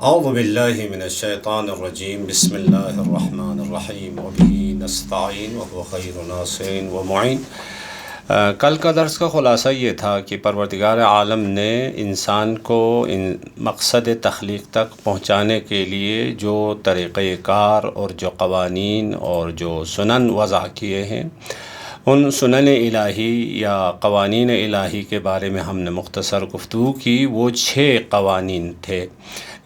اعوذ باللہ من الشیطان الرجیم بسم اللہ الرحمن الرحیم وبہ نستعین وهو خیر ناصر و معین۔ کل کا درس کا خلاصہ یہ تھا کہ پروردگار عالم نے انسان کو مقصد تخلیق تک پہنچانے کے لیے جو طریقۂ کار اور جو قوانین اور جو سنن وضع کیے ہیں، ان سنن الہی یا قوانین الہی کے بارے میں ہم نے مختصر گفتگو کی۔ وہ 6 قوانین تھے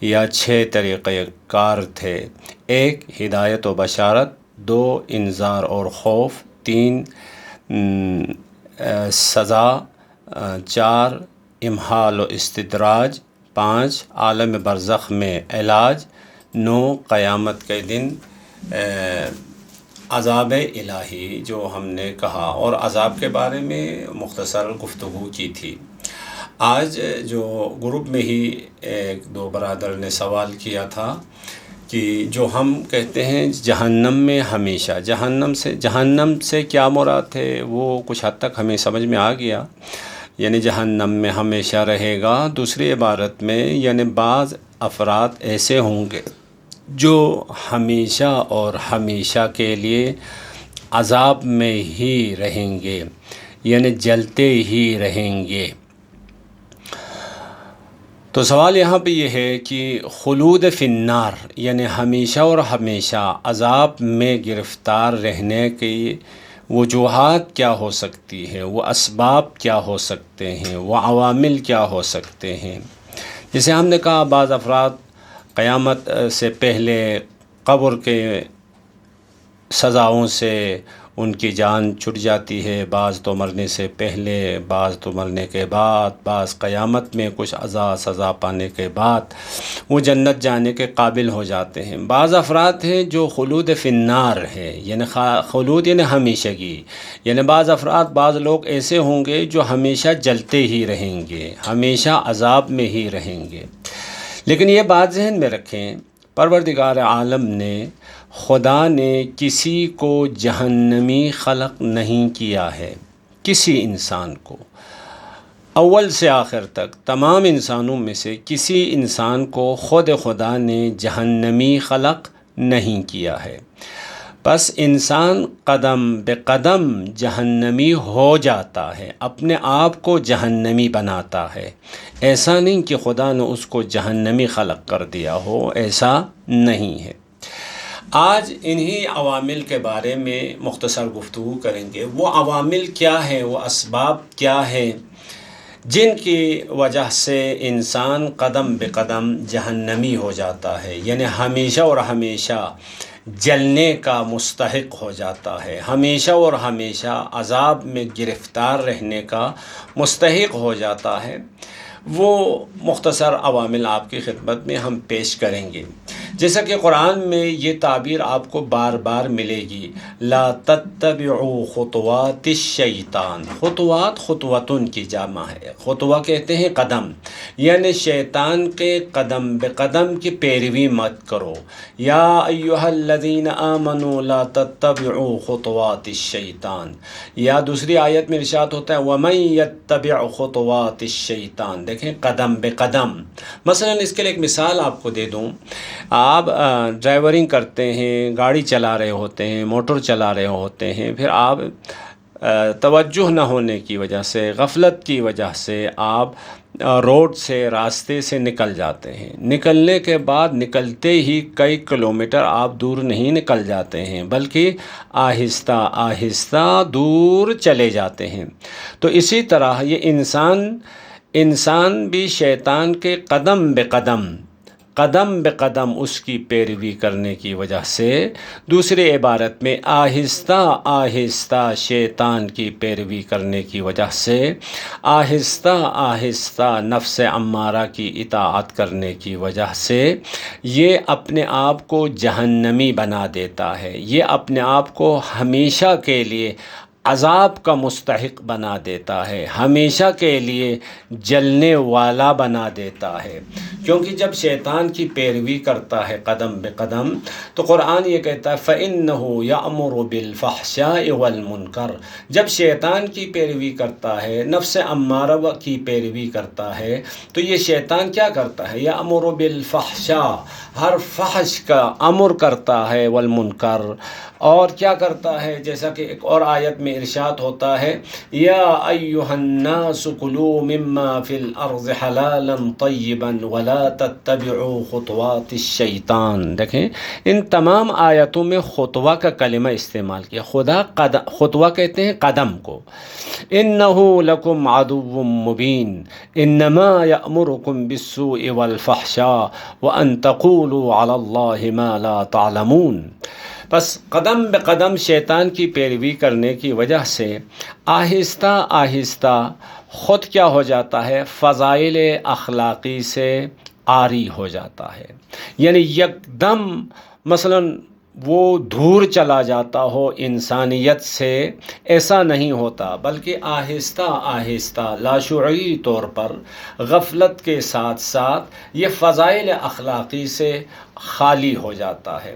یا 6 طریقۂ کار تھے: 1 ہدایت و بشارت، 2 انذار اور خوف، 3 سزا، 4 امہال و استدراج، 5 عالم برزخ میں علاج، 9 قیامت کے دن عذاب الہی جو ہم نے کہا، اور عذاب کے بارے میں مختصر گفتگو کی تھی۔ آج جو گروپ میں ہی 1-2 برادر نے سوال کیا تھا کہ جو ہم کہتے ہیں جہنم میں ہمیشہ، جہنم سے کیا مراد ہے وہ کچھ حد تک ہمیں سمجھ میں آ گیا، یعنی جہنم میں ہمیشہ رہے گا۔ دوسری عبارت میں یعنی بعض افراد ایسے ہوں گے جو ہمیشہ اور ہمیشہ کے لیے عذاب میں ہی رہیں گے، یعنی جلتے ہی رہیں گے۔ تو سوال یہاں پہ یہ ہے کہ خلود فی النار یعنی ہمیشہ اور ہمیشہ عذاب میں گرفتار رہنے کی وجوہات کیا ہو سکتی ہیں، وہ اسباب کیا ہو سکتے ہیں، وہ عوامل کیا ہو سکتے ہیں۔ جیسے ہم نے کہا بعض افراد قیامت سے پہلے قبر کے سزاؤں سے ان کی جان چھٹ جاتی ہے، بعض تو مرنے سے پہلے، بعض تو مرنے کے بعد، بعض قیامت میں کچھ سزا پانے کے بعد وہ جنت جانے کے قابل ہو جاتے ہیں۔ بعض افراد ہیں جو خلود فی النار ہے، یعنی خلود یعنی ہمیشگی، یعنی بعض لوگ ایسے ہوں گے جو ہمیشہ جلتے ہی رہیں گے، ہمیشہ عذاب میں ہی رہیں گے۔ لیکن یہ بات ذہن میں رکھیں، پروردگار عالم نے، خدا نے کسی کو جہنمی خلق نہیں کیا ہے، کسی انسان کو، اول سے آخر تک تمام انسانوں میں سے کسی انسان کو خدا نے جہنمی خلق نہیں کیا ہے۔ بس انسان قدم بے قدم جہنمی ہو جاتا ہے، اپنے آپ کو جہنمی بناتا ہے۔ ایسا نہیں کہ خدا نے اس کو جہنمی خلق کر دیا ہو، ایسا نہیں ہے۔ آج انہی عوامل کے بارے میں مختصر گفتگو کریں گے۔ وہ عوامل کیا ہیں، وہ اسباب کیا ہیں جن کی وجہ سے انسان قدم بے قدم جہنمی ہو جاتا ہے، یعنی ہمیشہ اور ہمیشہ جلنے کا مستحق ہو جاتا ہے، ہمیشہ اور ہمیشہ عذاب میں گرفتار رہنے کا مستحق ہو جاتا ہے۔ وہ مختصر عوامل آپ کی خدمت میں ہم پیش کریں گے۔ جیسا کہ قرآن میں یہ تعبیر آپ کو بار بار ملے گی، لا تتبعوا خطوات الشیطان۔ خطوات خطوتن کی جمع ہے، خطوہ کہتے ہیں قدم، یعنی شیطان کے قدم بے قدم کی پیروی مت کرو۔ یا ایھا الذین آمنوا لا تتبعوا خطوات الشیطان۔ یا دوسری آیت میں ارشاد ہوتا ہے ومن یتبع خطوات الشیطان۔ دیکھیں قدم بے قدم۔ مثلا اس کے لیے ایک مثال آپ کو دے دوں، آپ ڈرائیورنگ کرتے ہیں، گاڑی چلا رہے ہوتے ہیں، موٹر چلا رہے ہوتے ہیں، پھر آپ توجہ نہ ہونے کی وجہ سے، غفلت کی وجہ سے آپ روڈ سے، راستے سے نکل جاتے ہیں۔ نکلنے کے بعد نکلتے ہی کئی کلومیٹر آپ دور نہیں نکل جاتے ہیں، بلکہ آہستہ آہستہ دور چلے جاتے ہیں۔ تو اسی طرح یہ انسان بھی شیطان کے قدم بے قدم اس کی پیروی کرنے کی وجہ سے، دوسری عبارت میں آہستہ آہستہ شیطان کی پیروی کرنے کی وجہ سے، آہستہ آہستہ نفس امارہ کی اطاعت کرنے کی وجہ سے یہ اپنے آپ کو جہنمی بنا دیتا ہے، یہ اپنے آپ کو ہمیشہ کے لیے عذاب کا مستحق بنا دیتا ہے، ہمیشہ کے لیے جلنے والا بنا دیتا ہے۔ کیونکہ جب شیطان کی پیروی کرتا ہے قدم بے قدم، تو قرآن یہ کہتا ہے فَإِنَّهُ يَأْمُرُ بِالْفَحْشَاءِ وَالْمُنکَرِ، جب شیطان کی پیروی کرتا ہے، نفس امارہ کی پیروی کرتا ہے، تو یہ شیطان کیا کرتا ہے؟ یَأْمُرُ بِالْفَحْشَاء، ہر فحش کا امر کرتا ہے، والمنکر، اور کیا کرتا ہے؟ جیسا کہ ایک اور آیت میں ارشاد ہوتا ہے یا ایھا الناس کلوا مما فی الارض حلالا طیبا ولا تتبعوا خطوات الشیطان۔ دیکھیں ان تمام آیتوں میں خطوہ کا کلمہ استعمال کیا۔ خطوہ کہتے ہیں قدم کو۔ انہ لکم عدو مبین انما یأمرکم بالسوء والفحشاء وان تقولوا علی اللہ ما لا تعلمون۔ بس قدم بے قدم شیطان کی پیروی کرنے کی وجہ سے آہستہ آہستہ خود کیا ہو جاتا ہے؟ فضائل اخلاقی سے عاری ہو جاتا ہے، یعنی یکدم مثلاً وہ دور چلا جاتا ہو انسانیت سے، ایسا نہیں ہوتا، بلکہ آہستہ آہستہ لاشعوری طور پر غفلت کے ساتھ ساتھ یہ فضائل اخلاقی سے خالی ہو جاتا ہے۔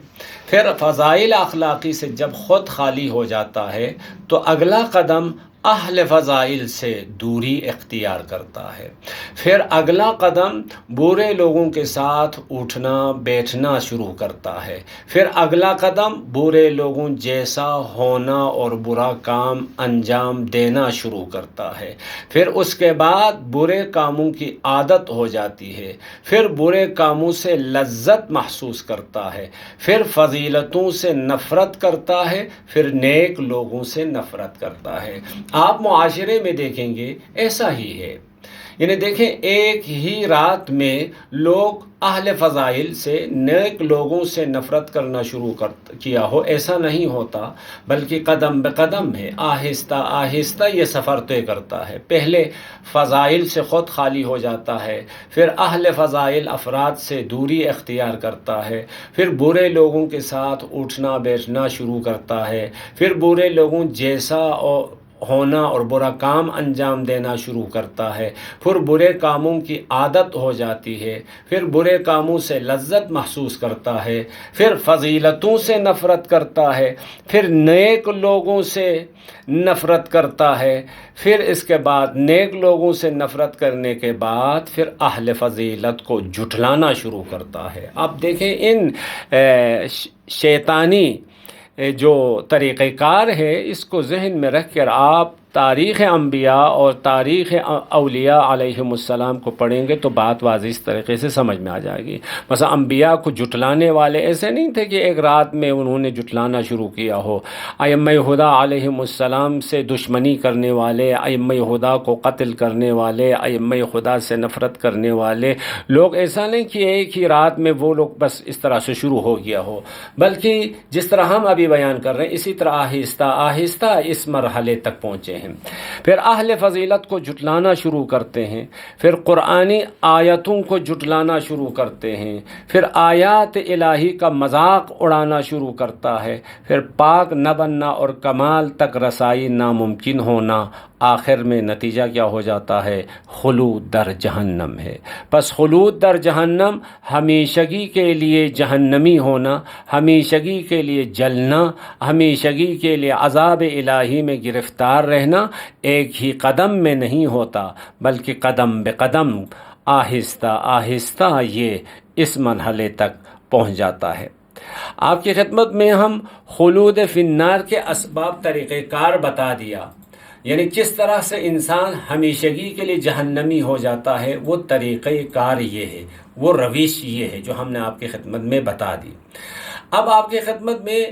پھر فضائل اخلاقی سے جب خود خالی ہو جاتا ہے تو اگلا قدم اہل فضائل سے دوری اختیار کرتا ہے۔ پھر اگلا قدم برے لوگوں کے ساتھ اٹھنا بیٹھنا شروع کرتا ہے۔ پھر اگلا قدم برے لوگوں جیسا ہونا اور برا کام انجام دینا شروع کرتا ہے۔ پھر اس کے بعد برے کاموں کی عادت ہو جاتی ہے، پھر برے کاموں سے لذت محسوس کرتا ہے، پھر فضیلتوں سے نفرت کرتا ہے، پھر نیک لوگوں سے نفرت کرتا ہے۔ آپ معاشرے میں دیکھیں گے ایسا ہی ہے، یعنی دیکھیں ایک ہی رات میں لوگ اہل فضائل سے نیک لوگوں سے نفرت کرنا شروع کیا ہو، ایسا نہیں ہوتا، بلکہ قدم بے قدم ہے، آہستہ آہستہ یہ سفر طے کرتا ہے۔ پہلے فضائل سے خود خالی ہو جاتا ہے، پھر اہل فضائل افراد سے دوری اختیار کرتا ہے، پھر برے لوگوں کے ساتھ اٹھنا بیٹھنا شروع کرتا ہے، پھر برے لوگوں جیسا ہونا اور برا کام انجام دینا شروع کرتا ہے، پھر برے کاموں کی عادت ہو جاتی ہے، پھر برے کاموں سے لذت محسوس کرتا ہے، پھر فضیلتوں سے نفرت کرتا ہے، پھر نیک لوگوں سے نفرت کرتا ہے، پھر اس کے بعد نیک لوگوں سے نفرت کرنے کے بعد پھر اہل فضیلت کو جھٹلانا شروع کرتا ہے۔ اب دیکھیں ان شیطانی جو طریقہ کار ہے، اس کو ذہن میں رکھ کر آپ تاریخ انبیاء اور تاریخ اولیاء علیہم السلام کو پڑھیں گے تو بات واضح اس طریقے سے سمجھ میں آ جائے گی۔ مثلا انبیاء کو جھٹلانے والے ایسے نہیں تھے کہ ایک رات میں انہوں نے جھٹلانا شروع کیا ہو۔ ائمہ ہدیٰ علیہم السلام سے دشمنی کرنے والے، ائمہ ہدیٰ کو قتل کرنے والے، ائمہ خدا سے نفرت کرنے والے لوگ ایسا نہیں کہ ایک ہی رات میں وہ لوگ بس اس طرح سے شروع ہو گیا ہو، بلکہ جس طرح ہم ابھی بیان کر رہے ہیں اسی طرح آہستہ آہستہ اس مرحلے تک پہنچے ہیں۔ پھر اہل فضیلت کو جھٹلانا شروع کرتے ہیں، پھر قرآنی آیتوں کو جھٹلانا شروع کرتے ہیں، پھر آیات الہی کا مذاق اڑانا شروع کرتا ہے، پھر پاک نہ بننا اور کمال تک رسائی ناممکن ہونا، آخر میں نتیجہ کیا ہو جاتا ہے؟ خلود در جہنم ہے۔ پس خلود در جہنم، ہمیشگی کے لیے جہنمی ہونا، ہمیشگی کے لیے جلنا، ہمیشگی کے لیے عذاب الہی میں گرفتار رہنا ایک ہی قدم میں نہیں ہوتا، بلکہ قدم بے قدم آہستہ آہستہ یہ اس مرحلے تک پہنچ جاتا ہے۔ آپ کی خدمت میں ہم خلود فی النار کے اسباب طریقہ کار بتا دیا، یعنی کس طرح سے انسان ہمیشگی کے لیے جہنمی ہو جاتا ہے، وہ طریقہ کار یہ ہے، وہ روش یہ ہے جو ہم نے آپ کی خدمت میں بتا دی۔ اب آپ کی خدمت میں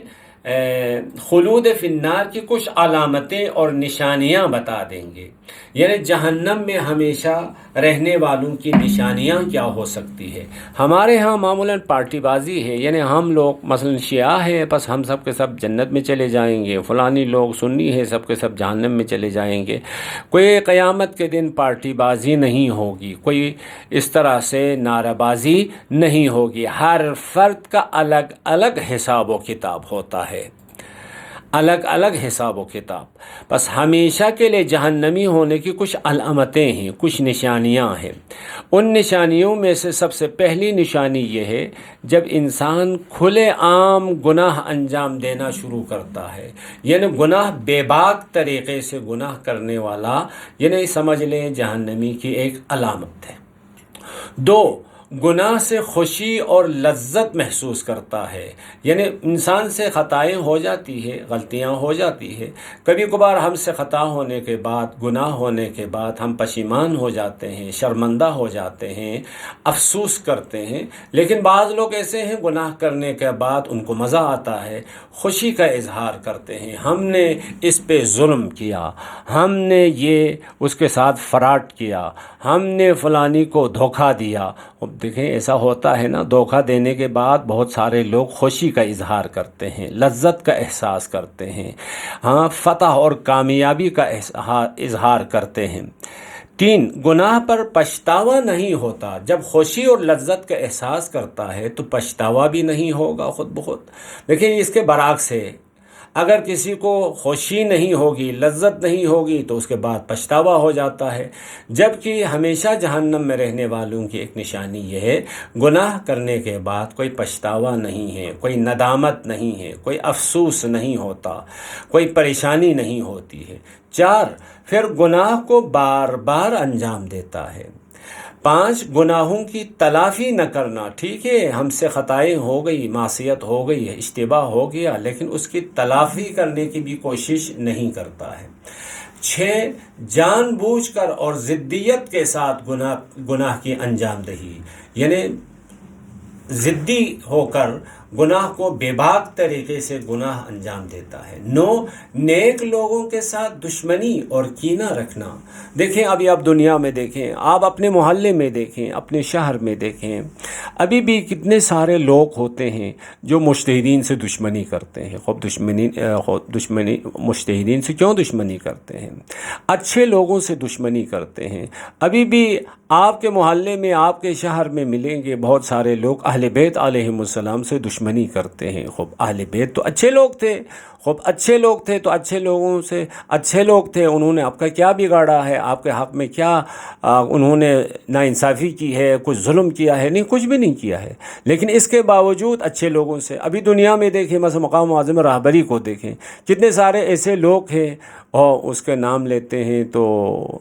خلود فی النار کی کچھ علامتیں اور نشانیاں بتا دیں گے، یعنی جہنم میں ہمیشہ رہنے والوں کی نشانیاں کیا ہو سکتی ہے۔ ہمارے ہاں معمولاً پارٹی بازی ہے، یعنی ہم لوگ مثلا شیعہ ہیں بس ہم سب کے سب جنت میں چلے جائیں گے، فلانی لوگ سنی ہے سب کے سب جہنم میں چلے جائیں گے۔ کوئی قیامت کے دن پارٹی بازی نہیں ہوگی، کوئی اس طرح سے نعرہ بازی نہیں ہوگی، ہر فرد کا الگ الگ حساب و کتاب ہوتا ہے۔ الگ الگ حساب و کتاب. بس ہمیشہ کے لیے جہنمی ہونے کی کچھ علامتیں ہیں، کچھ نشانیاں ہیں. ان نشانیوں میں سے سب سے پہلی نشانی یہ ہے جب انسان کھلے عام گناہ انجام دینا شروع کرتا ہے، یعنی گناہ بے باک طریقے سے گناہ کرنے والا، یعنی سمجھ لیں جہنمی کی ایک علامت ہے. 2، گناہ سے خوشی اور لذت محسوس کرتا ہے، یعنی انسان سے خطائیں ہو جاتی ہے، غلطیاں ہو جاتی ہے، کبھی کبھار ہم سے خطا ہونے کے بعد، گناہ ہونے کے بعد ہم پشیمان ہو جاتے ہیں، شرمندہ ہو جاتے ہیں، افسوس کرتے ہیں. لیکن بعض لوگ ایسے ہیں گناہ کرنے کے بعد ان کو مزہ آتا ہے، خوشی کا اظہار کرتے ہیں، ہم نے اس پہ ظلم کیا، ہم نے یہ اس کے ساتھ فراڈ کیا، ہم نے فلانی کو دھوکہ دیا. دیکھیں ایسا ہوتا ہے نا، دھوکہ دینے کے بعد بہت سارے لوگ خوشی کا اظہار کرتے ہیں، لذت کا احساس کرتے ہیں، ہاں فتح اور کامیابی کا اظہار کرتے ہیں. 3، گناہ پر پچھتاوا نہیں ہوتا. جب خوشی اور لذت کا احساس کرتا ہے تو پچھتاوا بھی نہیں ہوگا خود بخود. دیکھیں اس کے برعکس ہے، اگر کسی کو خوشی نہیں ہوگی، لذت نہیں ہوگی تو اس کے بعد پچھتاوا ہو جاتا ہے. جبکہ ہمیشہ جہنم میں رہنے والوں کی ایک نشانی یہ ہے، گناہ کرنے کے بعد کوئی پچھتاوا نہیں ہے، کوئی ندامت نہیں ہے، کوئی افسوس نہیں ہوتا، کوئی پریشانی نہیں ہوتی ہے. 4، پھر گناہ کو بار بار انجام دیتا ہے. 5، گناہوں کی تلافی نہ کرنا. ٹھیک ہے ہم سے خطائیں ہو گئی، معصیت ہو گئی ہے، اشتباہ ہو گیا، لیکن اس کی تلافی کرنے کی بھی کوشش نہیں کرتا ہے. 6، جان بوجھ کر اور ضدیت کے ساتھ گناہ کی انجام دہی، یعنی ضدی ہو کر گناہ کو بے باک طریقے سے گناہ انجام دیتا ہے. 9، نیک لوگوں کے ساتھ دشمنی اور کینہ رکھنا. دیکھیں ابھی آپ دنیا میں دیکھیں، آپ اپنے محلے میں دیکھیں، اپنے شہر میں دیکھیں، ابھی بھی کتنے سارے لوگ ہوتے ہیں جو مجتہدین سے دشمنی کرتے ہیں. خوب دشمنی مجتہدین سے کیوں دشمنی کرتے ہیں؟ اچھے لوگوں سے دشمنی کرتے ہیں. ابھی بھی آپ کے محلے میں، آپ کے شہر میں ملیں گے بہت سارے لوگ اہل بیت علیہم السلام سے دشمنی کرتے ہیں. خوب اہل بیت تو اچھے لوگ تھے، خوب اچھے لوگ تھے تو اچھے لوگوں سے اچھے لوگ تھے، انہوں نے آپ کا کیا بگاڑا ہے؟ آپ کے حق میں کیا انہوں نے ناانصافی کی ہے؟ کچھ ظلم کیا ہے؟ نہیں، کچھ بھی نہیں کیا ہے. لیکن اس کے باوجود اچھے لوگوں سے، ابھی دنیا میں دیکھیں مثلا مقام معظم رہبری کو دیکھیں، کتنے سارے ایسے لوگ ہیں اور اس کے نام لیتے ہیں تو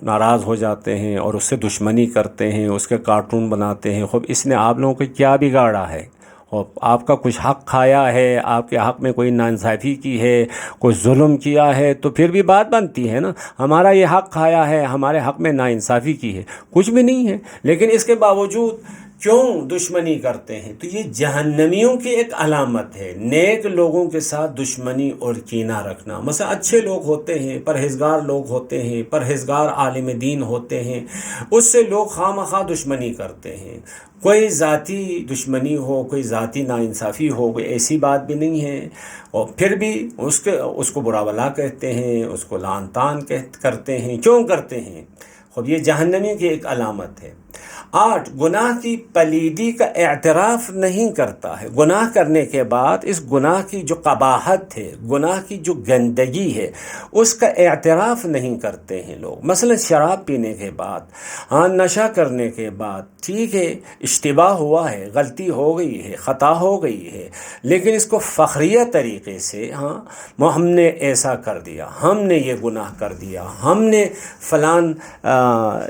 ناراض ہو جاتے ہیں اور اس سے دشمنی کرتے ہیں، اس کے کارٹون بناتے ہیں. خوب اس نے آپ لوگوں کو کیا بگاڑا ہے؟ آپ کا کچھ حق کھایا ہے، آپ کے حق میں کوئی ناانصافی کی ہے، کوئی ظلم کیا ہے تو پھر بھی بات بنتی ہے نا، ہمارا یہ حق کھایا ہے، ہمارے حق میں ناانصافی کی ہے. کچھ بھی نہیں ہے، لیکن اس کے باوجود کیوں دشمنی کرتے ہیں؟ تو یہ جہنمیوں کی ایک علامت ہے، نیک لوگوں کے ساتھ دشمنی اور کینہ رکھنا. مثلا اچھے لوگ ہوتے ہیں، پرہیزگار لوگ ہوتے ہیں، پرہیزگار عالم دین ہوتے ہیں، اس سے لوگ خواہ مخواہ دشمنی کرتے ہیں. کوئی ذاتی دشمنی ہو، کوئی ذاتی ناانصافی ہو، کوئی ایسی بات بھی نہیں ہے، اور پھر بھی اس کو برا بلا کہتے ہیں، اس کو لعن طعن کرتے ہیں. کیوں کرتے ہیں؟ خود یہ جہنمی کی ایک علامت ہے. 8، گناہ کی پلیدی کا اعتراف نہیں کرتا ہے. گناہ کرنے کے بعد اس گناہ کی جو قباحت ہے، گناہ کی جو گندگی ہے، اس کا اعتراف نہیں کرتے ہیں لوگ. مثلا شراب پینے کے بعد، نشہ کرنے کے بعد، ٹھیک ہے اشتباہ ہوا ہے، غلطی ہو گئی ہے، خطا ہو گئی ہے، لیکن اس کو فخریہ طریقے سے ہم نے ایسا کر دیا، ہم نے یہ گناہ کر دیا، ہم نے فلان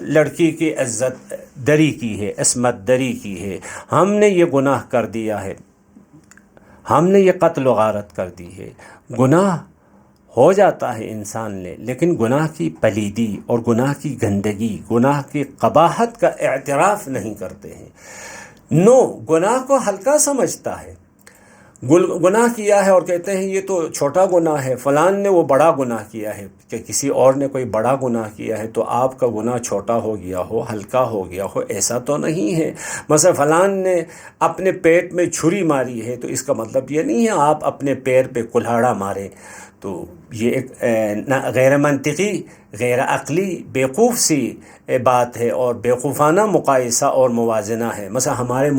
لڑکی کی عزت دری کی ہے، عصمت دری کی ہے، ہم نے یہ گناہ کر دیا ہے، ہم نے یہ قتل و غارت کر دی ہے. گناہ ہو جاتا ہے انسان نے، لیکن گناہ کی پلیدی اور گناہ کی گندگی، گناہ کی قباحت کا اعتراف نہیں کرتے ہیں. 9، گناہ کو ہلکا سمجھتا ہے. گناہ کیا ہے اور کہتے ہیں یہ تو چھوٹا گناہ ہے، فلان نے وہ بڑا گناہ کیا ہے، کہ کسی اور نے کوئی بڑا گناہ کیا ہے تو آپ کا گناہ چھوٹا ہو گیا ہو، ہلکا ہو گیا ہو. ایسا تو نہیں ہے. مثلا فلان نے اپنے پیٹ میں چھری ماری ہے تو اس کا مطلب یہ نہیں ہے آپ اپنے پیر پہ کلہاڑا ماریں تو یہ ایک غیر منطقی، غیر عقلی، بیوقوف سی بات ہے اور بیوقوفانہ مقایسہ اور موازنہ ہے۔ مثلا ہمارے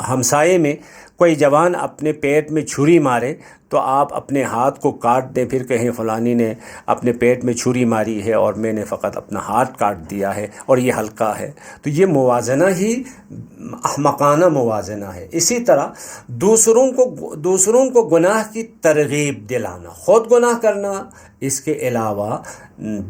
ہمسائے میں کوئی جوان اپنے پیٹ میں چھری مارے تو آپ اپنے ہاتھ کو کاٹ دیں، پھر کہیں فلانی نے اپنے پیٹ میں چھری ماری ہے اور میں نے فقط اپنا ہاتھ کاٹ دیا ہے اور یہ ہلکا ہے، تو یہ موازنہ ہی احمقانہ موازنہ ہے۔ اسی طرح دوسروں کو گناہ کی ترغیب دلانا، خود گناہ کرنا، اس کے علاوہ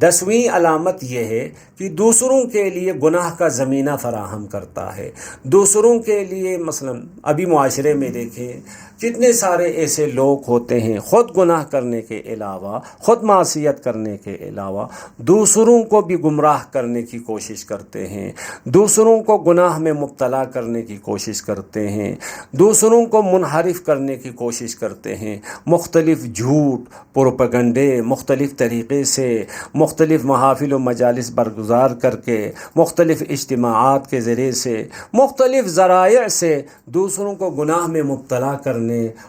10ویں علامت یہ ہے کہ دوسروں کے لیے گناہ کا زمینہ فراہم کرتا ہے۔ دوسروں کے لیے مثلا ابھی معاشرے میں دیکھیں کتنے سارے ایسے لوگ ہوتے ہیں خود گناہ کرنے کے علاوہ، خود معصیت کرنے کے علاوہ دوسروں کو بھی گمراہ کرنے کی کوشش کرتے ہیں، دوسروں کو گناہ میں مبتلا کرنے کی کوشش کرتے ہیں، دوسروں کو منحرف کرنے کی کوشش کرتے ہیں، مختلف جھوٹ، پروپیگنڈے، مختلف طریقے سے، مختلف محافل و مجالس برگزار کر کے، مختلف اجتماعات کے ذریعے سے، مختلف ذرائع سے دوسروں کو گناہ میں مبتلا کرنے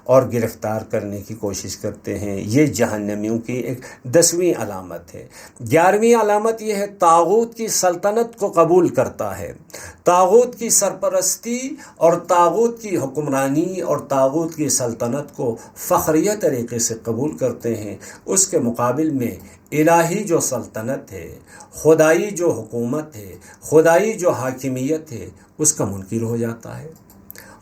اور گرفتار کرنے کی کوشش کرتے ہیں۔ یہ جہنمیوں کی ایک 10ویں علامت ہے۔ 11ویں علامت یہ ہے طاغوت کی سلطنت کو قبول کرتا ہے، طاغوت کی سرپرستی اور طاغوت کی حکمرانی اور طاغوت کی سلطنت کو فخریہ طریقے سے قبول کرتے ہیں۔ اس کے مقابل میں الہی جو سلطنت ہے، خدائی جو حکومت ہے، خدائی جو حاکمیت ہے، اس کا منکر ہو جاتا ہے۔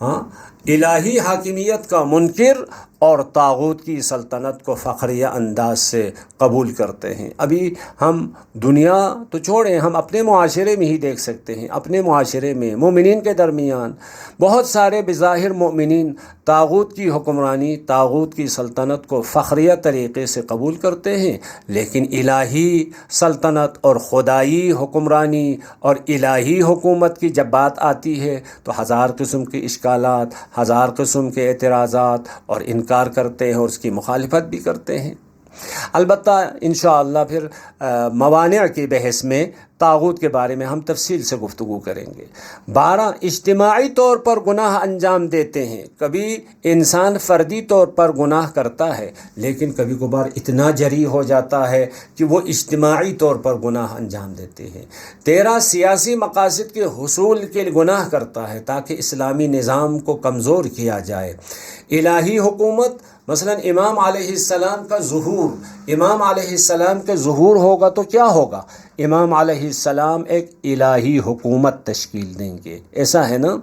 ہاں، الہی حاکمیت کا منکر اور طاغوت کی سلطنت کو فخریہ انداز سے قبول کرتے ہیں۔ ابھی ہم دنیا تو چھوڑیں، ہم اپنے معاشرے میں ہی دیکھ سکتے ہیں۔ اپنے معاشرے میں مومنین کے درمیان بہت سارے بظاہر مومنین طاغوت کی حکمرانی، طاغوت کی سلطنت کو فخریہ طریقے سے قبول کرتے ہیں، لیکن الہی سلطنت اور خدائی حکمرانی اور الہی حکومت کی جب بات آتی ہے تو ہزار قسم کے اشکالات، ہزار قسم کے اعتراضات اور انکار کرتے ہیں اور اس کی مخالفت بھی کرتے ہیں۔ البتہ انشاءاللہ پھر موانع کی بحث میں طاغوت کے بارے میں ہم تفصیل سے گفتگو کریں گے۔ 12 اجتماعی طور پر گناہ انجام دیتے ہیں۔ کبھی انسان فردی طور پر گناہ کرتا ہے لیکن کبھی کبھار اتنا جری ہو جاتا ہے کہ وہ اجتماعی طور پر گناہ انجام دیتے ہیں۔ 13 سیاسی مقاصد کے حصول کے لیے گناہ کرتا ہے تاکہ اسلامی نظام کو کمزور کیا جائے۔ الہی حکومت، مثلا امام علیہ السلام کا ظہور، امام علیہ السلام کے ظہور ہوگا تو کیا ہوگا؟ امام علیہ السلام ایک الہی حکومت تشکیل دیں گے، ایسا ہے نا؟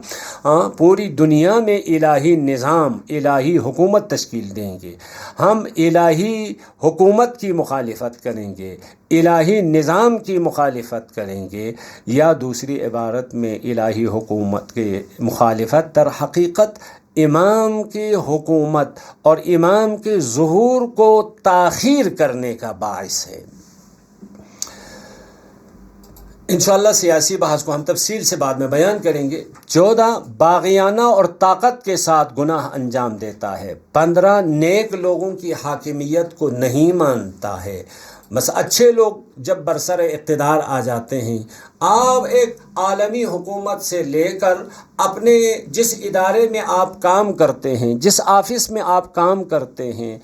پوری دنیا میں الہی نظام، الہی حکومت تشکیل دیں گے۔ ہم الہی حکومت کی مخالفت کریں گے، الہی نظام کی مخالفت کریں گے، یا دوسری عبارت میں الہی حکومت کی مخالفت در حقیقت امام کی حکومت اور امام کے ظہور کو تاخیر کرنے کا باعث ہے۔ انشاءاللہ سیاسی بحث کو ہم تفصیل سے بعد میں بیان کریں گے۔ 14 باغیانہ اور طاقت کے ساتھ گناہ انجام دیتا ہے۔ 15 نیک لوگوں کی حاکمیت کو نہیں مانتا ہے۔ بس اچھے لوگ جب برسر اقتدار آ جاتے ہیں، آپ ایک عالمی حکومت سے لے کر اپنے جس ادارے میں آپ کام کرتے ہیں، جس آفس میں آپ کام کرتے ہیں،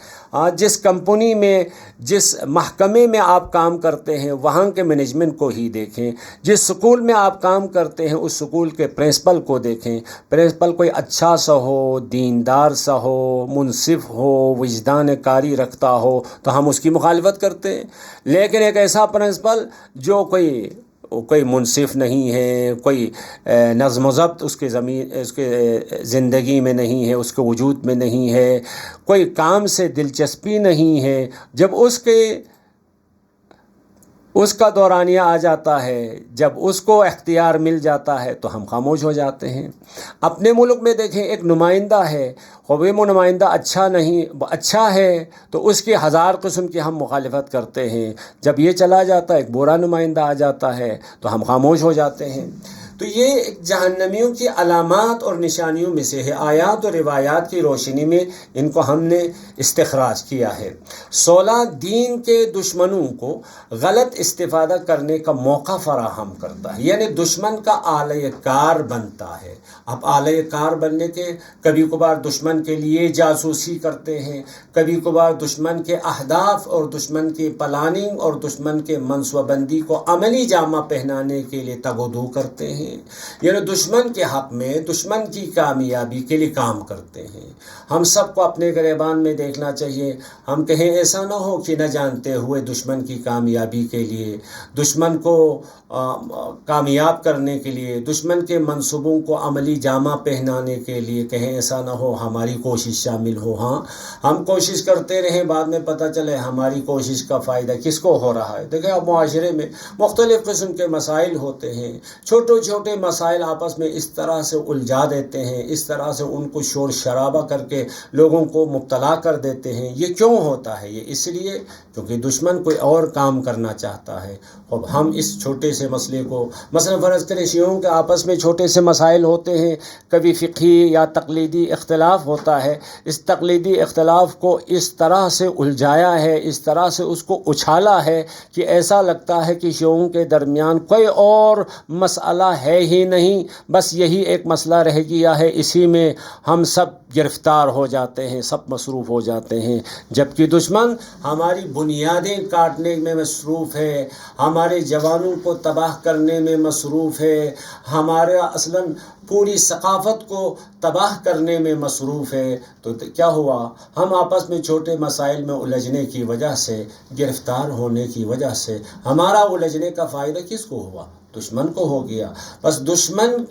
جس کمپنی میں، جس محکمے میں آپ کام کرتے ہیں، وہاں کے مینجمنٹ کو ہی دیکھیں۔ جس سکول میں آپ کام کرتے ہیں اس سکول کے پرنسپل کو دیکھیں۔ پرنسپل کوئی اچھا سا ہو، دیندار سا ہو، منصف ہو، وجدان کاری رکھتا ہو تو ہم اس کی مخالفت کرتے ہیں، لیکن ایک ایسا پرنسپل جو کوئی منصف نہیں ہے، کوئی نظم و ضبط اس کے زندگی میں نہیں ہے، اس کے وجود میں نہیں ہے، کوئی کام سے دلچسپی نہیں ہے، جب اس کا دورانیہ آ جاتا ہے، جب اس کو اختیار مل جاتا ہے تو ہم خاموش ہو جاتے ہیں۔ اپنے ملک میں دیکھیں، ایک نمائندہ ہے، وہ نمائندہ اچھا ہے تو اس کی ہزار قسم کی ہم مخالفت کرتے ہیں، جب یہ چلا جاتا ہے، ایک برا نمائندہ آ جاتا ہے تو ہم خاموش ہو جاتے ہیں۔ تو یہ جہنمیوں کی علامات اور نشانیوں میں سے ہے۔ آیات اور روایات کی روشنی میں ان کو ہم نے استخراج کیا ہے۔ 16 دین کے دشمنوں کو غلط استفادہ کرنے کا موقع فراہم کرتا ہے، یعنی دشمن کا آلۂ کار بنتا ہے۔ اب آلۂ کار بننے کے کبھی کبھار دشمن کے لیے جاسوسی کرتے ہیں، کبھی کبھار دشمن کے اہداف اور دشمن کی پلاننگ اور دشمن کے منصوبہ بندی کو عملی جامہ پہنانے کے لیے تگ و دو کرتے ہیں، یعنی دشمن کے حق میں دشمن کی کامیابی کے لیے کام کرتے ہیں۔ ہم سب کو اپنے گریبان میں دیکھنا چاہیے، ہم کہیں ایسا نہ ہو کہ نہ جانتے ہوئے دشمن کی کامیابی کے لیے، دشمن کو کامیاب کرنے کے لیے، دشمن کے منصوبوں کو عملی جامہ پہنانے کے لیے کہیں ایسا نہ ہو ہماری کوشش شامل ہو۔ ہاں ہم کوشش کرتے رہیں، بعد میں پتہ چلے ہماری کوشش کا فائدہ کس کو ہو رہا ہے۔ دیکھیں اب معاشرے میں مختلف قسم کے مسائل ہوتے ہیں، چھوٹے چھوٹے مسائل آپس میں اس طرح سے الجھا دیتے ہیں، اس طرح سے ان کو شور شرابہ کر کے لوگوں کو مبتلا کر دیتے ہیں۔ یہ کیوں ہوتا ہے؟ یہ اس لیے کیونکہ دشمن کوئی اور کام کرنا چاہتا ہے۔ اب ہم اس چھوٹے سے مسئلے کو مثلا فرض کریں شیعوں کے آپس میں چھوٹے سے مسائل ہوتے ہیں، کبھی فقہی یا تقلیدی اختلاف ہوتا ہے، اس تقلیدی اختلاف کو اس طرح سے الجھایا ہے، اس طرح سے اس کو اچھالا ہے کہ ایسا لگتا ہے کہ شیعوں کے درمیان کوئی اور مسئلہ ہے ہی نہیں، بس یہی ایک مسئلہ رہ گیا ہے، اسی میں ہم سب گرفتار ہو جاتے ہیں، سب مصروف ہو جاتے ہیں، جبکہ دشمن ہماری بنیادیں کاٹنے میں مصروف ہے، ہمارے جوانوں کو تباہ کرنے میں مصروف ہے، ہمارا اصلاً پوری ثقافت کو تباہ کرنے میں مصروف ہے۔ تو کیا ہوا؟ ہم آپس میں چھوٹے مسائل میں الجھنے کی وجہ سے، گرفتار ہونے کی وجہ سے ہمارا الجھنے کا فائدہ کس کو ہوا؟ دشمن کو ہو گیا۔ بس دشمن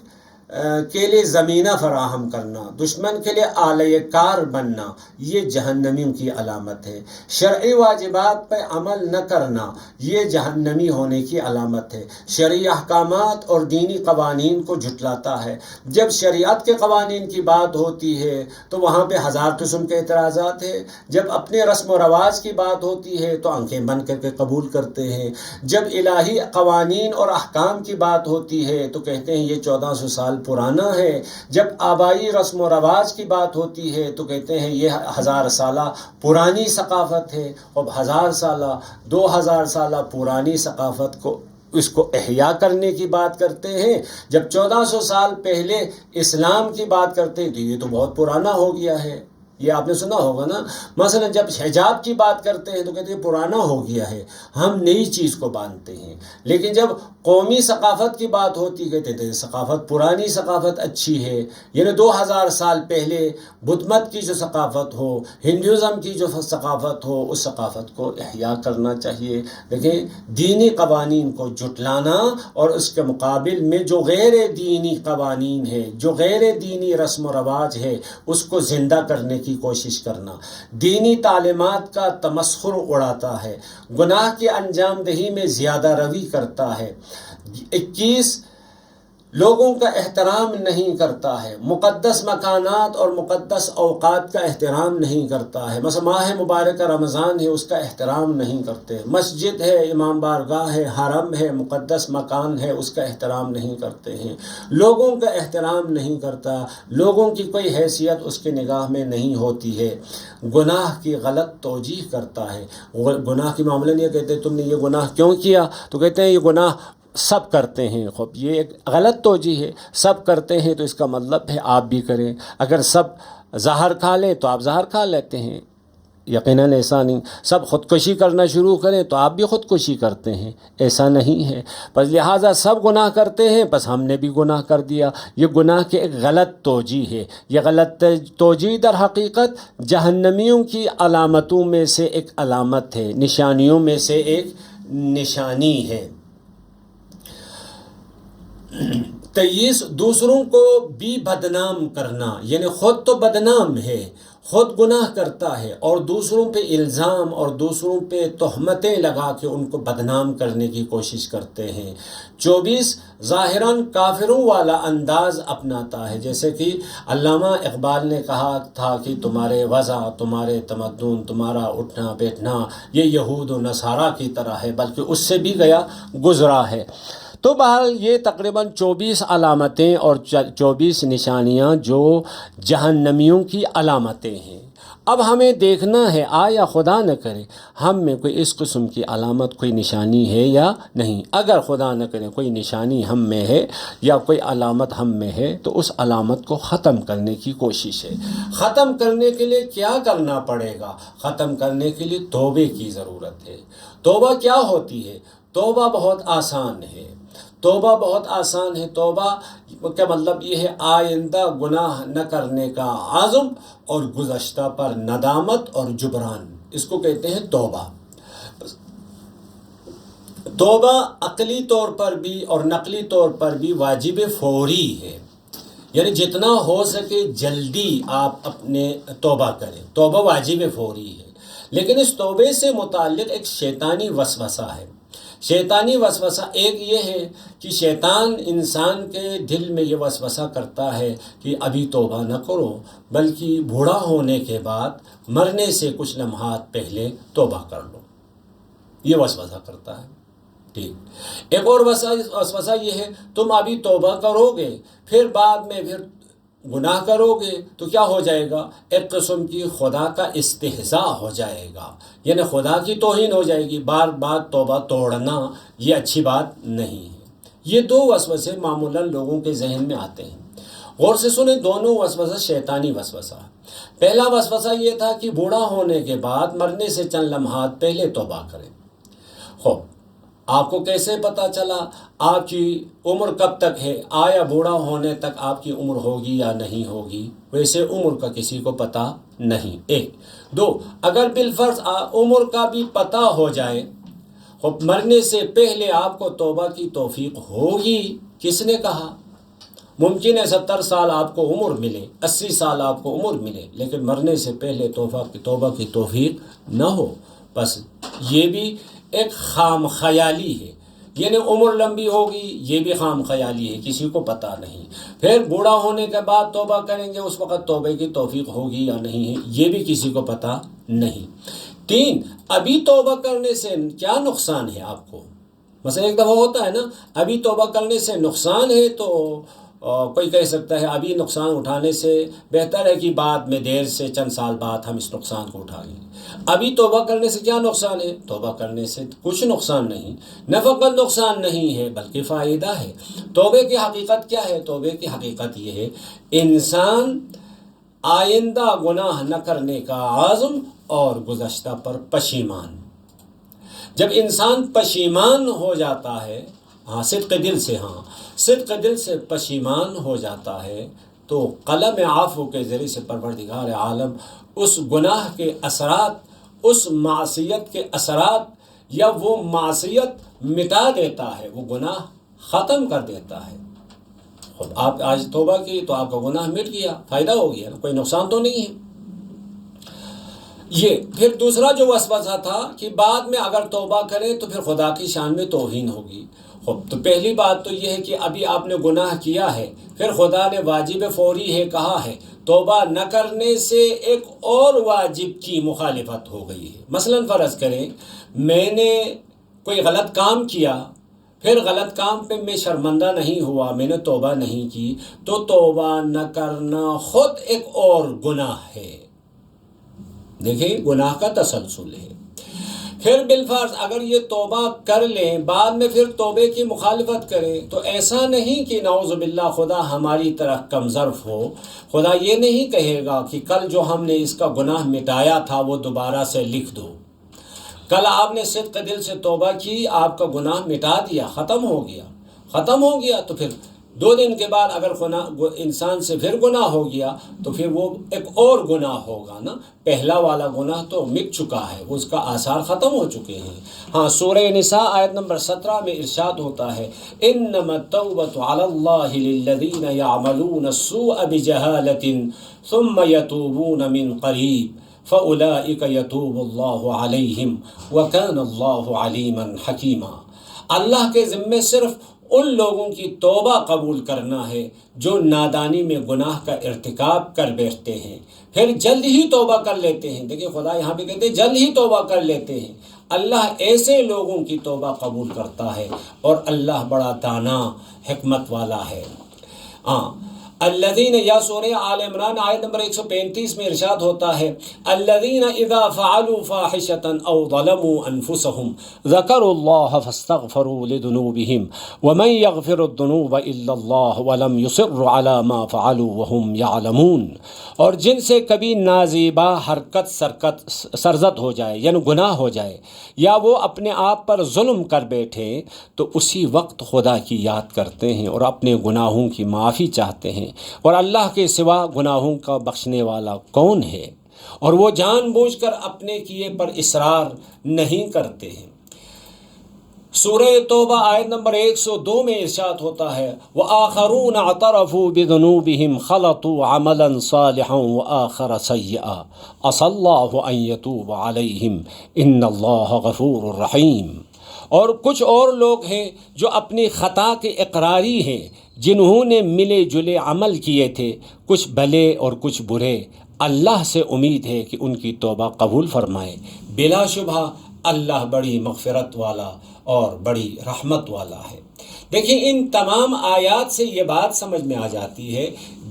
کے لیے زمینہ فراہم کرنا، دشمن کے لیے آلۂ کار بننا، یہ جہنمیوں کی علامت ہے۔ شرعی واجبات پہ عمل نہ کرنا، یہ جہنمی ہونے کی علامت ہے۔ شرعی احکامات اور دینی قوانین کو جھٹلاتا ہے۔ جب شریعت کے قوانین کی بات ہوتی ہے تو وہاں پہ ہزار قسم کے اعتراضات ہیں، جب اپنے رسم و رواج کی بات ہوتی ہے تو آنکھیں بند کر کے قبول کرتے ہیں، جب الہی قوانین اور احکام کی بات ہوتی ہے تو کہتے ہیں یہ 1400 سال پرانا ہے، جب آبائی رسم و رواج کی بات ہوتی ہے تو کہتے ہیں یہ 1000 سالہ پرانی ثقافت ہے۔ اب 1000 سالہ 2000 سالہ پرانی ثقافت کو اس کو احیا کرنے کی بات کرتے ہیں، جب 1400 سال پہلے اسلام کی بات کرتے ہیں تو یہ تو بہت پرانا ہو گیا ہے۔ یہ آپ نے سنا ہوگا نا، مثلا جب حجاب کی بات کرتے ہیں تو کہتے ہیں پرانا ہو گیا ہے، ہم نئی چیز کو باندھتے ہیں۔ لیکن جب قومی ثقافت کی بات ہوتی کہتے ہیں ثقافت پرانی ثقافت اچھی ہے، یعنی 2000 سال پہلے بدھ مت کی جو ثقافت ہو، ہندوازم کی جو ثقافت ہو، اس ثقافت کو احیا کرنا چاہیے۔ دیکھیں دینی قوانین کو جھٹلانا اور اس کے مقابل میں جو غیر دینی قوانین ہے، جو غیر دینی رسم و رواج ہے، اس کو زندہ کرنے کی کوشش کرنا، دینی تعلیمات کا تمسخر اڑاتا ہے، گناہ کی انجام دہی میں زیادہ روی کرتا ہے، 21 لوگوں کا احترام نہیں کرتا ہے، مقدس مکانات اور مقدس اوقات کا احترام نہیں کرتا ہے، مثلا ماہ مبارکہ رمضان ہے اس کا احترام نہیں کرتے، مسجد ہے، امام بارگاہ ہے، حرم ہے، مقدس مکان ہے، اس کا احترام نہیں کرتے ہیں، لوگوں کا احترام نہیں کرتا، لوگوں کی کوئی حیثیت اس کے نگاہ میں نہیں ہوتی ہے، گناہ کی غلط توجیہ کرتا ہے۔ گناہ کے معاملے میں کہتے تم نے یہ گناہ کیوں کیا؟ تو کہتے ہیں یہ گناہ سب کرتے ہیں۔ خب یہ ایک غلط توجیہ ہے، سب کرتے ہیں تو اس کا مطلب ہے آپ بھی کریں۔ اگر سب زہر کھا لیں تو آپ زہر کھا لیتے ہیں، یقیناً ایسا نہیں۔ سب خودکشی کرنا شروع کریں تو آپ بھی خودکشی کرتے ہیں، ایسا نہیں ہے۔ بس لہٰذا سب گناہ کرتے ہیں، بس ہم نے بھی گناہ کر دیا، یہ گناہ کے ایک غلط توجیہ ہے۔ یہ غلط توجیہ در حقیقت جہنمیوں کی علامتوں میں سے ایک علامت ہے، نشانیوں میں سے ایک نشانی ہے۔ 23 دوسروں کو بھی بدنام کرنا، یعنی خود تو بدنام ہے، خود گناہ کرتا ہے اور دوسروں پہ الزام اور دوسروں پہ تہمتیں لگا کے ان کو بدنام کرنے کی کوشش کرتے ہیں۔ 24 ظاہراً کافروں والا انداز اپناتا ہے، جیسے کہ علامہ اقبال نے کہا تھا کہ تمہارے وضع، تمہارے تمدن، تمہارا اٹھنا بیٹھنا یہ یہود و نصارہ کی طرح ہے، بلکہ اس سے بھی گیا گزرا ہے۔ تو بہرحال یہ تقریباً 24 علامتیں اور 24 نشانیاں جو جہنمیوں کی علامتیں ہیں۔ اب ہمیں دیکھنا ہے آیا خدا نہ کرے ہم میں کوئی اس قسم کی علامت کوئی نشانی ہے یا نہیں۔ اگر خدا نہ کرے کوئی نشانی ہم میں ہے یا کوئی علامت ہم میں ہے تو اس علامت کو ختم کرنے کی کوشش ہے۔ ختم کرنے کے لیے کیا کرنا پڑے گا؟ ختم کرنے کے لیے توبے کی ضرورت ہے۔ توبہ کیا ہوتی ہے؟ توبہ بہت آسان ہے۔ توبہ بہت آسان ہے۔ توبہ کا مطلب یہ ہے آئندہ گناہ نہ کرنے کا عزم اور گزشتہ پر ندامت اور جبران، اس کو کہتے ہیں توبہ۔ توبہ عقلی طور پر بھی اور نقلی طور پر بھی واجب فوری ہے، یعنی جتنا ہو سکے جلدی آپ اپنے توبہ کریں۔ توبہ واجب فوری ہے، لیکن اس توبے سے متعلق ایک شیطانی وسوسہ ہے۔ شیطانی وسوسہ ایک یہ ہے کہ شیطان انسان کے دل میں یہ وسوسہ کرتا ہے کہ ابھی توبہ نہ کرو، بلکہ بوڑھا ہونے کے بعد مرنے سے کچھ لمحات پہلے توبہ کر لو، یہ وسوسہ کرتا ہے۔ ٹھیک، ایک اور وسوسہ یہ ہے تم ابھی توبہ کرو گے پھر بعد میں پھر گناہ کرو گے تو کیا ہو جائے گا؟ ایک قسم کی خدا کا استہزاء ہو جائے گا، یعنی خدا کی توہین ہو جائے گی۔ بار بار توبہ توڑنا یہ اچھی بات نہیں ہے۔ یہ دو وسوسے معمولاً لوگوں کے ذہن میں آتے ہیں۔ غور سے سنیں، دونوں وسوسہ شیطانی وسوسہ۔ پہلا وسوسہ یہ تھا کہ بوڑھا ہونے کے بعد مرنے سے چند لمحات پہلے توبہ کریں۔ خوب، آپ کو کیسے پتہ چلا آپ کی عمر کب تک ہے؟ آیا بوڑھا ہونے تک آپ کی عمر ہوگی یا نہیں ہوگی؟ ویسے عمر کا کسی کو پتہ نہیں۔ ایک دو، اگر بالفرض عمر کا بھی پتہ ہو جائے، مرنے سے پہلے آپ کو توبہ کی توفیق ہوگی، کس نے کہا؟ ممکن ہے 70 سال آپ کو عمر ملے، 80 سال آپ کو عمر ملے، لیکن مرنے سے پہلے توبہ کی توفیق نہ ہو۔ بس یہ بھی ایک خام خیالی ہے، یعنی عمر لمبی ہوگی یہ بھی خام خیالی ہے، کسی کو پتہ نہیں۔ پھر بوڑھا ہونے کے بعد توبہ کریں گے، اس وقت توبے کی توفیق ہوگی یا نہیں ہے یہ بھی کسی کو پتہ نہیں۔ تین، ابھی توبہ کرنے سے کیا نقصان ہے آپ کو؟ مثلا ایک دفعہ ہوتا ہے نا، ابھی توبہ کرنے سے نقصان ہے تو کوئی کہہ سکتا ہے ابھی نقصان اٹھانے سے بہتر ہے کہ بعد میں دیر سے چند سال بعد ہم اس نقصان کو اٹھا لیں۔ ابھی توبہ کرنے سے کیا نقصان ہے؟ توبہ کرنے سے کچھ نقصان نہیں، نہ فقط نقصان نہیں ہے بلکہ فائدہ ہے۔ توبے کی حقیقت کیا ہے؟ توبے کی حقیقت یہ ہے انسان آئندہ گناہ نہ کرنے کا عزم اور گزشتہ پر پشیمان۔ جب انسان پشیمان ہو جاتا ہے، صدق دل سے پشیمان ہو جاتا ہے تو قلم عفو کے ذریعے سے پروردگار عالم اس گناہ کے اثرات، اس معصیت کے اثرات یا وہ معصیت مٹا دیتا ہے، وہ گناہ ختم کر دیتا ہے۔ خود آپ آج توبہ کی تو آپ کا گناہ مٹ گیا، فائدہ ہو گیا، کوئی نقصان تو نہیں ہے۔ یہ پھر دوسرا جو وسوسہ تھا کہ بعد میں اگر توبہ کریں تو پھر خدا کی شان میں توہین ہوگی۔ تو پہلی بات تو یہ ہے کہ ابھی آپ نے گناہ کیا ہے، پھر خدا نے واجب فوری ہے کہا ہے، توبہ نہ کرنے سے ایک اور واجب کی مخالفت ہو گئی ہے۔ مثلا فرض کریں میں نے کوئی غلط کام کیا، پھر غلط کام پہ میں شرمندہ نہیں ہوا، میں نے توبہ نہیں کی، تو توبہ نہ کرنا خود ایک اور گناہ ہے۔ دیکھیں گناہ کا تسلسل ہے۔ پھر بالفرض اگر یہ توبہ کر لیں بعد میں پھر توبے کی مخالفت کریں تو ایسا نہیں کہ نعوذ باللہ خدا ہماری طرح کم ظرف ہو، خدا یہ نہیں کہے گا کہ کل جو ہم نے اس کا گناہ مٹایا تھا وہ دوبارہ سے لکھ دو۔ کل آپ نے صدق دل سے توبہ کی، آپ کا گناہ مٹا دیا، ختم ہو گیا تو پھر 2 دن کے بعد اگر انسان سے پھر گناہ ہو گیا تو پھر وہ ایک اور گناہ ہوگا نا۔ پہلا والا گناہ تو مٹ چکا ہے، اس کا آثار ختم ہو چکے ہیں۔ ہاں، سورہ نساء آیت نمبر 17 میں ارشاد ہوتا ہے انما التوبۃ علی اللہ للذین یعملون السوء بجہالۃ ثم یتوبون من قریب فاولئک یتوب اللہ علیہم وکان اللہ علیما حکیما۔ اللہ کے ذمے صرف ان لوگوں کی توبہ قبول کرنا ہے جو نادانی میں گناہ کا ارتکاب کر بیٹھتے ہیں، پھر جلد ہی توبہ کر لیتے ہیں۔ دیکھیں خدا یہاں پہ کہتے ہیں جلد ہی توبہ کر لیتے ہیں، اللہ ایسے لوگوں کی توبہ قبول کرتا ہے، اور اللہ بڑا دانا حکمت والا ہے۔ الذین، یا سورہ آل عمران آیت نمبر 135 میں ارشاد ہوتا ہے، الذین اذا فعلوا فاحشۃ او ظلموا انفسهم ذکروا اللہ فاستغفروا لذنوبهم ومن یغفر الذنوب الا اللہ ولم یصروا علی ما فعلوا وهم یعلمون۔ اور جن سے کبھی نازیبا حرکت سرزد ہو جائے، یعنی گناہ ہو جائے، یا وہ اپنے آپ پر ظلم کر بیٹھے، تو اسی وقت خدا کی یاد کرتے ہیں اور اپنے گناہوں کی معافی چاہتے ہیں، اور اللہ کے سوا گناہوں کا بخشنے والا کون ہے، اور وہ جان بوجھ کر اپنے کیے پر اصرار نہیں کرتے ہیں۔ سورہ توبہ آیت نمبر 102 میں ارشاد ہوتا ہے، وآخرون اعترفوا بذنوبهم خلطوا عملا صالحا وآخر سیئا عسى اللہ ان یتوب علیہم ان اللہ غفور رحیم۔ اور کچھ اور لوگ ہیں جو اپنی خطا کے اقراری ہیں، جنہوں نے ملے جلے عمل کیے تھے، کچھ بھلے اور کچھ برے۔ اللہ سے امید ہے کہ ان کی توبہ قبول فرمائے۔ بلا شبہ اللہ بڑی مغفرت والا اور بڑی رحمت والا ہے۔ دیکھیں، ان تمام آیات سے یہ بات سمجھ میں آ جاتی ہے،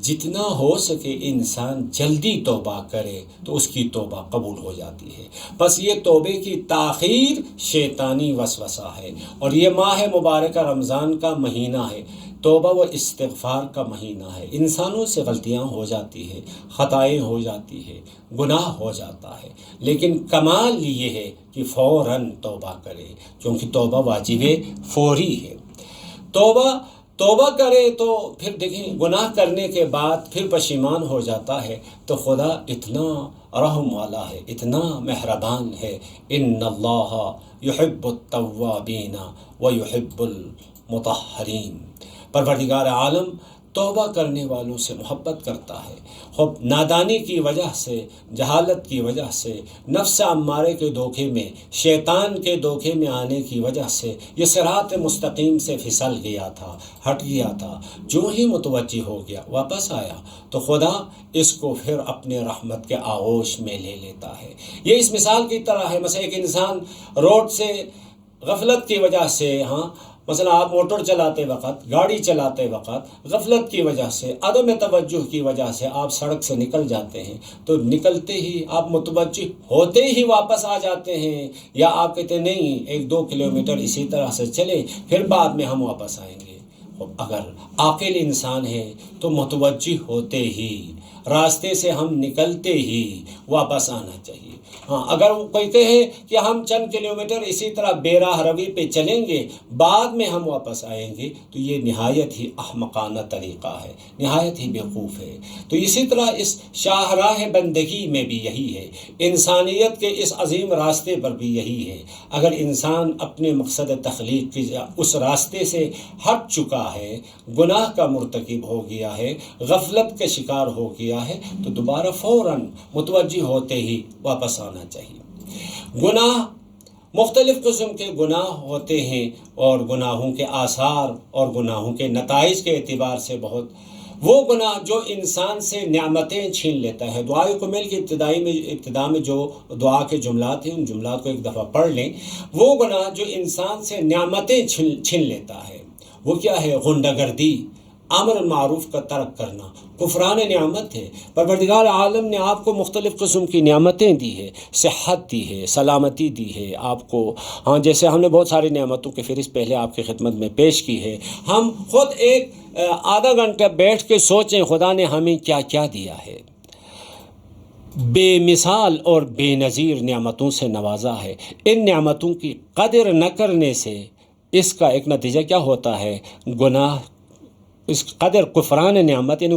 جتنا ہو سکے انسان جلدی توبہ کرے تو اس کی توبہ قبول ہو جاتی ہے۔ بس یہ توبے کی تاخیر شیطانی وسوسہ ہے، اور یہ ماہ مبارکہ رمضان کا مہینہ ہے، توبہ و استغفار کا مہینہ ہے۔ انسانوں سے غلطیاں ہو جاتی ہے، خطائیں ہو جاتی ہے، گناہ ہو جاتا ہے، لیکن کمال یہ ہے کہ فوراً توبہ کرے، کیونکہ توبہ واجب فوری ہے۔ توبہ کرے تو پھر دیکھیں، گناہ کرنے کے بعد پھر پشیمان ہو جاتا ہے تو خدا اتنا رحم والا ہے، اتنا مہربان ہے۔ ان اللہ یحب التوابین ویحب المطہرین۔ پروردگار عالم توبہ کرنے والوں سے محبت کرتا ہے۔ خب نادانی کی وجہ سے، جہالت کی وجہ سے، نفس امارے کے دھوکے میں، شیطان کے دھوکے میں آنے کی وجہ سے یہ صراط مستقیم سے پھسل گیا تھا، ہٹ گیا تھا۔ جو ہی متوجہ ہو گیا، واپس آیا، تو خدا اس کو پھر اپنے رحمت کے آغوش میں لے لیتا ہے۔ یہ اس مثال کی طرح ہے، مثلا ایک انسان روڈ سے غفلت کی وجہ سے، مثلا آپ موٹر چلاتے وقت، گاڑی چلاتے وقت غفلت کی وجہ سے، عدم توجہ کی وجہ سے آپ سڑک سے نکل جاتے ہیں، تو نکلتے ہی آپ متوجہ ہوتے ہی واپس آ جاتے ہیں، یا آپ کہتے نہیں 1-2 کلومیٹر اسی طرح سے چلے، پھر بعد میں ہم واپس آئیں گے۔ اگر عاقل انسان ہے تو متوجہ ہوتے ہی، راستے سے ہم نکلتے ہی واپس آنا چاہیے۔ اگر وہ کہتے ہیں کہ ہم چند کلومیٹر اسی طرح بے راہ روی پہ چلیں گے، بعد میں ہم واپس آئیں گے، تو یہ نہایت ہی احمقانہ طریقہ ہے، نہایت ہی بیوقوف ہے۔ تو اسی طرح اس شاہراہ بندگی میں بھی یہی ہے، انسانیت کے اس عظیم راستے پر بھی یہی ہے۔ اگر انسان اپنے مقصد تخلیق کی اس راستے سے ہٹ چکا ہے، گناہ کا مرتکب ہو گیا ہے، غفلت کا شکار ہو گیا ہے، تو دوبارہ فوراً متوجہ ہوتے ہی واپس آنا چاہیے۔ گناہ مختلف قسم کے گناہ ہوتے ہیں، اور گناہوں کے آثار اور گناہوں کے نتائج کے اعتبار سے بہت وہ گناہ جو انسان سے نعمتیں چھین لیتا ہے۔ دعائے کمیل کی ابتدا میں جو دعا کے جملات ہیں، ان جملات کو ایک دفعہ پڑھ لیں۔ وہ گناہ جو انسان سے نعمتیں چھین لیتا ہے، وہ کیا ہے؟ غنڈہ گردی، امر معروف کا ترک کرنا، کفران نعمت ہے۔ پروردگار عالم نے آپ کو مختلف قسم کی نعمتیں دی ہے، صحت دی ہے، سلامتی دی ہے آپ کو۔ جیسے ہم نے بہت ساری نعمتوں کی فہرست پہلے آپ کی خدمت میں پیش کی ہے۔ ہم خود ایک آدھا گھنٹہ بیٹھ کے سوچیں خدا نے ہمیں کیا کیا دیا ہے۔ بے مثال اور بے نظیر نعمتوں سے نوازا ہے۔ ان نعمتوں کی قدر نہ کرنے سے اس کا ایک نتیجہ کیا ہوتا ہے؟ گناہ، اس قدر کفران نعمت، یعنی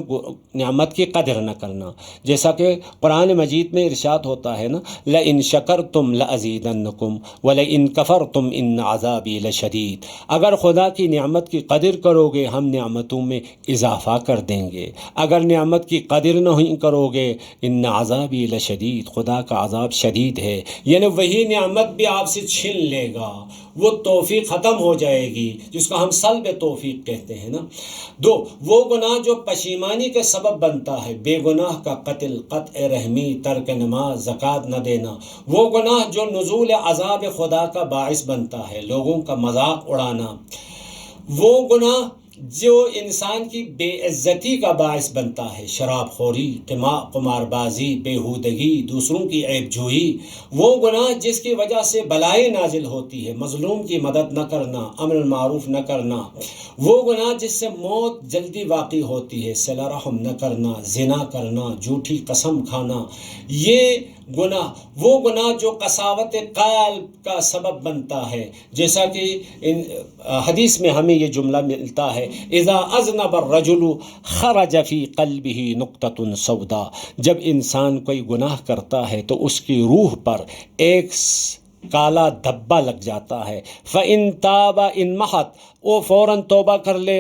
نعمت کی قدر نہ کرنا۔ جیسا کہ قرآن مجید میں ارشاد ہوتا ہے نا، لَإِن شَكَرْتُمْ لَأَزِيدَنَّكُمْ وَلَئِن كَفَرْتُمْ إِنَّ عَذَابِي لَشَدِيدٌ۔ اگر خدا کی نعمت کی قدر کرو گے، ہم نعمتوں میں اضافہ کر دیں گے۔ اگر نعمت کی قدر نہیں کرو گے، إِنَّ عَذَابِي لَشَدِيدٌ، خدا کا عذاب شدید ہے، یعنی وہی نعمت بھی آپ سے چھین لے گا، وہ توفیق ختم ہو جائے گی، جس کو ہم سلب توفیق کہتے ہیں نا۔ 2 وہ گناہ جو پشیمانی کے سبب بنتا ہے، بے گناہ کا قتل، قطع رحمی، ترک نماز، زکوٰۃ نہ دینا۔ وہ گناہ جو نزول عذاب خدا کا باعث بنتا ہے، لوگوں کا مذاق اڑانا۔ وہ گناہ جو انسان کی بے عزتی کا باعث بنتا ہے، شراب خوری، قمار بازی، بیہودگی، دوسروں کی عیب جوئی۔ وہ گناہ جس کی وجہ سے بلائیں نازل ہوتی ہے، مظلوم کی مدد نہ کرنا، امر معروف نہ کرنا۔ وہ گناہ جس سے موت جلدی واقع ہوتی ہے، صلہ رحم نہ کرنا، زنا کرنا، جھوٹی قسم کھانا۔ یہ گناہ، وہ گناہ جو قساوت قلب کا سبب بنتا ہے، جیسا کہ حدیث میں ہمیں یہ جملہ ملتا ہے، اذا اذنب الرجل خرج فی قلبہ نقطۃ سوداء، جب انسان کوئی گناہ کرتا ہے تو اس کی روح پر ایک کالا دھبا لگ جاتا ہے، فَإِن تَابَ انمحت، وہ فوراً توبہ کر لے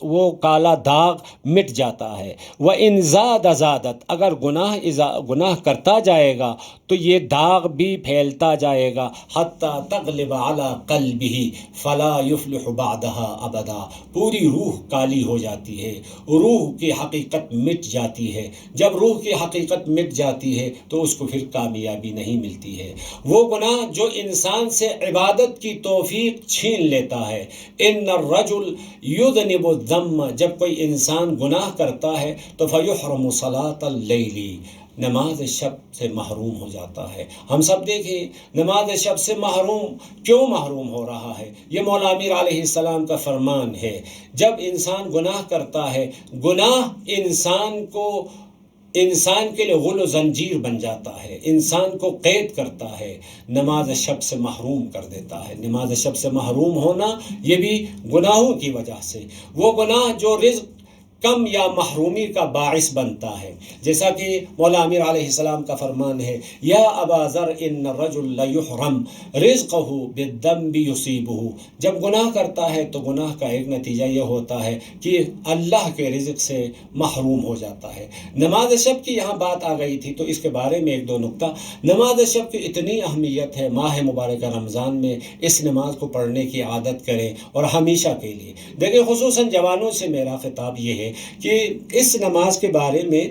وہ کالا داغ مٹ جاتا ہے۔ وَإِن زَادَ زَادَت، اگر گناہ کرتا جائے گا تو یہ داغ بھی پھیلتا جائے گا، حَتَّى تَغْلِبَ عَلَى قَلْبِهِ فَلَا يُفْلِحُ بَعْدَهَا أَبَدًا، پوری روح کالی ہو جاتی ہے، روح کی حقیقت مٹ جاتی ہے۔ جب روح کی حقیقت مٹ جاتی ہے تو اس کو پھر کامیابی نہیں ملتی ہے۔ وہ گناہ جو انسان سے عبادت کی توفیق چھین لیتا ہے، ان الرجل یذنب الذنب، جب کوئی انسان گناہ کرتا ہے تو فیحرم صلاۃ اللیل، نماز شب سے محروم ہو جاتا ہے۔ ہم سب دیکھیں نماز شب سے محروم کیوں محروم ہو رہا ہے؟ یہ مولا امیر علیہ السلام کا فرمان ہے۔ جب انسان گناہ کرتا ہے، گناہ انسان کے لیے غل و زنجیر بن جاتا ہے، انسان کو قید کرتا ہے، نماز شب سے محروم کر دیتا ہے۔ نماز شب سے محروم ہونا یہ بھی گناہوں کی وجہ سے، وہ گناہ جو رزق کم یا محرومی کا باعث بنتا ہے، جیسا کہ مولا امیر علیہ السلام کا فرمان ہے، یا ابا ذر ان الرجل لیحرم رزقہ بالذنب یصیبہ، جب گناہ کرتا ہے تو گناہ کا ایک نتیجہ یہ ہوتا ہے کہ اللہ کے رزق سے محروم ہو جاتا ہے۔ نماز شب کی یہاں بات آ گئی تھی تو اس کے بارے میں ایک دو نقطہ۔ نماز شب کی اتنی اہمیت ہے، ماہ مبارکہ رمضان میں اس نماز کو پڑھنے کی عادت کریں اور ہمیشہ کے لیے دیکھیں۔ خصوصاً جوانوں سے میرا خطاب یہ ہے کہ اس نماز کے بارے میں،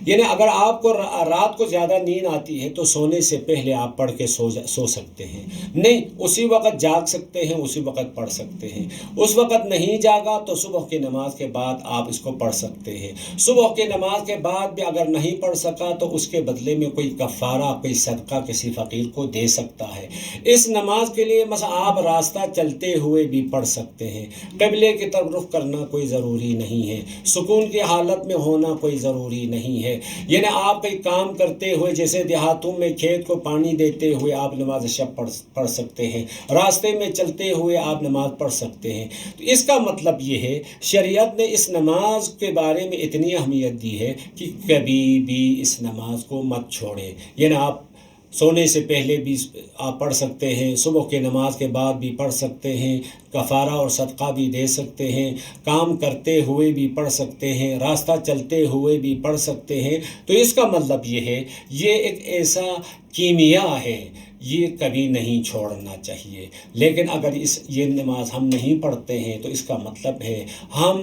یعنی اگر آپ کو رات کو زیادہ نیند آتی ہے تو سونے سے پہلے آپ پڑھ کے سو سکتے ہیں، نہیں اسی وقت جاگ سکتے ہیں، اسی وقت پڑھ سکتے ہیں۔ اس وقت نہیں جاگا تو صبح کی نماز کے بعد آپ اس کو پڑھ سکتے ہیں۔ صبح کی نماز کے بعد بھی اگر نہیں پڑھ سکا تو اس کے بدلے میں کوئی کفارہ، کوئی صدقہ کسی فقیر کو دے سکتا ہے۔ اس نماز کے لیے مثلا آپ راستہ چلتے ہوئے بھی پڑھ سکتے ہیں، قبلے کی طرف رخ کرنا کوئی ضروری نہیں ہے، سکون کی حالت میں ہونا کوئی ضروری نہیں ہے، یعنی آپ کوئی کام کرتے ہوئے جیسے دیہاتوں میں کھیت کو پانی دیتے ہوئے آپ نماز شب پڑھ سکتے ہیں، راستے میں چلتے ہوئے آپ نماز پڑھ سکتے ہیں۔ تو اس کا مطلب یہ ہے شریعت نے اس نماز کے بارے میں اتنی اہمیت دی ہے کہ کبھی بھی اس نماز کو مت چھوڑیں، یعنی آپ سونے سے پہلے بھی آپ پڑھ سکتے ہیں، صبح کی نماز کے بعد بھی پڑھ سکتے ہیں، کفارہ اور صدقہ بھی دے سکتے ہیں، کام کرتے ہوئے بھی پڑھ سکتے ہیں، راستہ چلتے ہوئے بھی پڑھ سکتے ہیں۔ تو اس کا مطلب یہ ہے، یہ ایک ایسا کیمیا ہے، یہ کبھی نہیں چھوڑنا چاہیے۔ لیکن اگر یہ نماز ہم نہیں پڑھتے ہیں تو اس کا مطلب ہے ہم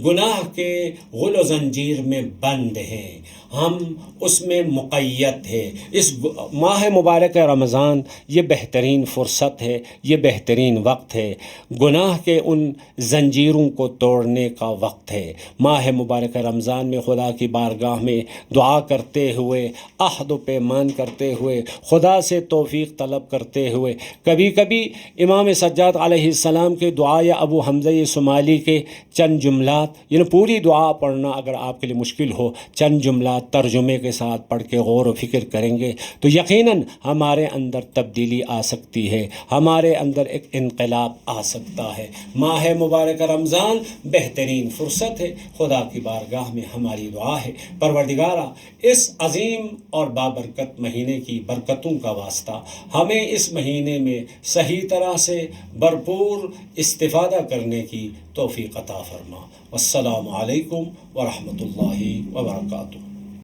گناہ کے غل و زنجیر میں بند ہیں، ہم اس میں مقید ہے۔ اس ماہ مبارک رمضان یہ بہترین فرصت ہے، یہ بہترین وقت ہے، گناہ کے ان زنجیروں کو توڑنے کا وقت ہے۔ ماہ مبارک رمضان میں خدا کی بارگاہ میں دعا کرتے ہوئے، عہد و پیمان کرتے ہوئے، خدا سے توفیق طلب کرتے ہوئے، کبھی کبھی امام سجاد علیہ السلام کے دعا یا ابو حمزہ سمالی کے چند جملات، یعنی پوری دعا پڑھنا اگر آپ کے لیے مشکل ہو، چند جملات ترجمے کے ساتھ پڑھ کے غور و فکر کریں گے تو یقیناً ہمارے اندر تبدیلی آ سکتی ہے، ہمارے اندر ایک انقلاب آ سکتا ہے۔ ماہ مبارک رمضان بہترین فرصت ہے، خدا کی بارگاہ میں ہماری دعا ہے، پروردگارا اس عظیم اور بابرکت مہینے کی برکتوں کا واسطہ ہمیں اس مہینے میں صحیح طرح سے بھرپور استفادہ کرنے کی توفیق عطا فرما۔ والسلام علیکم ورحمۃ اللہ وبرکاتہ۔